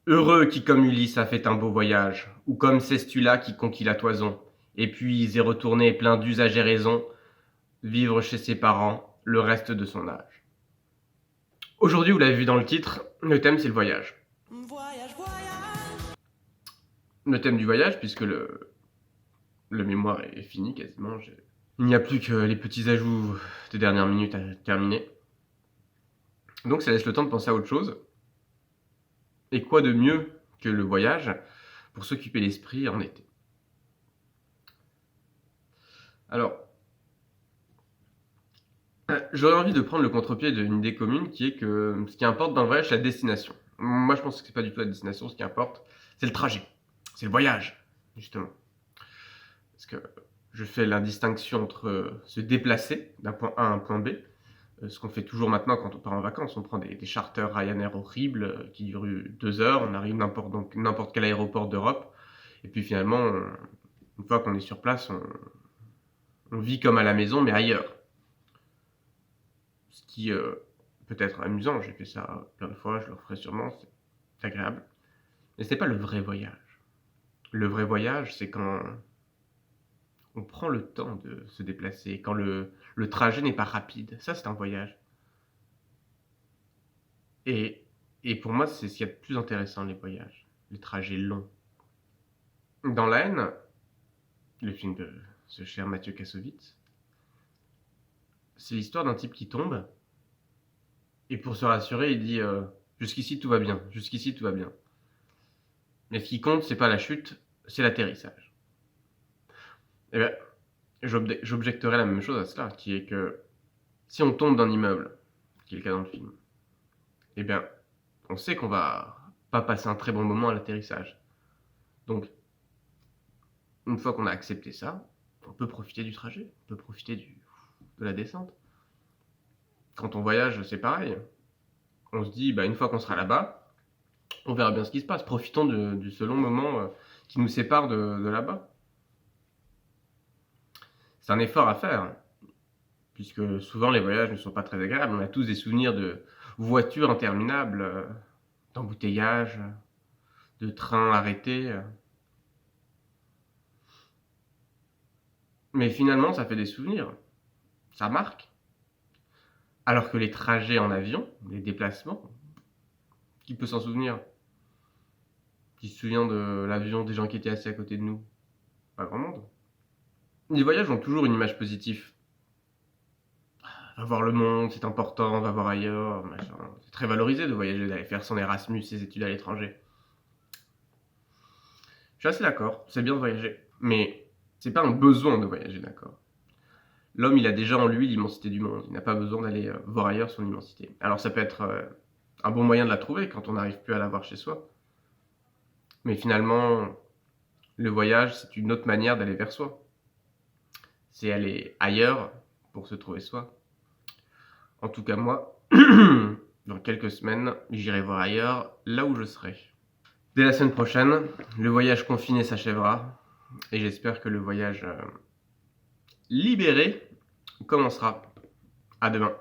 Heureux qui comme Ulysse a fait un beau voyage, ou comme Cestula qui conquit la toison, et puis est retourné plein d'usage et raison, vivre chez ses parents le reste de son âge. Aujourd'hui, vous l'avez vu dans le titre, le thème c'est le voyage. Le thème du voyage, puisque le mémoire est fini quasiment. Il n'y a plus que les petits ajouts des dernières minutes à terminer. Donc ça laisse le temps de penser à autre chose. Et quoi de mieux que le voyage pour s'occuper l'esprit en été? Alors, j'aurais envie de prendre le contre-pied d'une idée commune qui est que ce qui importe dans le voyage, c'est la destination. Moi, je pense que c'est pas du tout la destination, ce qui importe, c'est le trajet. C'est le voyage, justement. Parce que je fais la distinction entre se déplacer d'un point A à un point B, ce qu'on fait toujours maintenant quand on part en vacances. On prend des charters Ryanair horribles qui durent 2 heures, on arrive n'importe quel aéroport d'Europe, et puis finalement, une fois qu'on est sur place, on vit comme à la maison, mais ailleurs. Ce qui peut être amusant, j'ai fait ça plein de fois, je le referai sûrement, c'est agréable. Mais c'est pas le vrai voyage. Le vrai voyage, c'est quand on prend le temps de se déplacer, quand le trajet n'est pas rapide. Ça, c'est un voyage. Et pour moi, c'est ce qu'il y a de plus intéressant, les voyages, les trajets longs. Dans La Haine, le film de ce cher Mathieu Kassovitz, c'est l'histoire d'un type qui tombe, et pour se rassurer, il dit jusqu'ici tout va bien, jusqu'ici tout va bien. Mais ce qui compte, c'est pas la chute, c'est l'atterrissage. Eh bien, j'objecterais la même chose à cela, qui est que si on tombe d'un immeuble, qui est le cas dans le film, eh bien, on sait qu'on va pas passer un très bon moment à l'atterrissage. Donc, une fois qu'on a accepté ça, on peut profiter du trajet, on peut profiter de la descente. Quand on voyage, c'est pareil. On se dit, une fois qu'on sera là-bas, on verra bien ce qui se passe. Profitons de ce long moment qui nous sépare de là-bas. C'est un effort à faire, puisque souvent les voyages ne sont pas très agréables. On a tous des souvenirs de voitures interminables, d'embouteillages, de trains arrêtés. Mais finalement, ça fait des souvenirs. Ça marque. Alors que les trajets en avion, les déplacements, qui peut s'en souvenir? Qui se souvient de l'avion, des gens qui étaient assis à côté de nous? Pas grand monde. Les voyages ont toujours une image positive. Va voir le monde, c'est important, va voir ailleurs, machin. C'est très valorisé de voyager, d'aller faire son Erasmus, ses études à l'étranger. Je suis assez d'accord, c'est bien de voyager. Mais c'est pas un besoin de voyager, d'accord? L'homme, il a déjà en lui l'immensité du monde. Il n'a pas besoin d'aller voir ailleurs son immensité. Alors ça peut être un bon moyen de la trouver quand on n'arrive plus à la voir chez soi. Mais finalement, le voyage, c'est une autre manière d'aller vers soi. C'est aller ailleurs pour se trouver soi. En tout cas, moi, dans quelques semaines, j'irai voir ailleurs, là où je serai. Dès la semaine prochaine, le voyage confiné s'achèvera. Et j'espère que le voyage libéré commencera. À demain.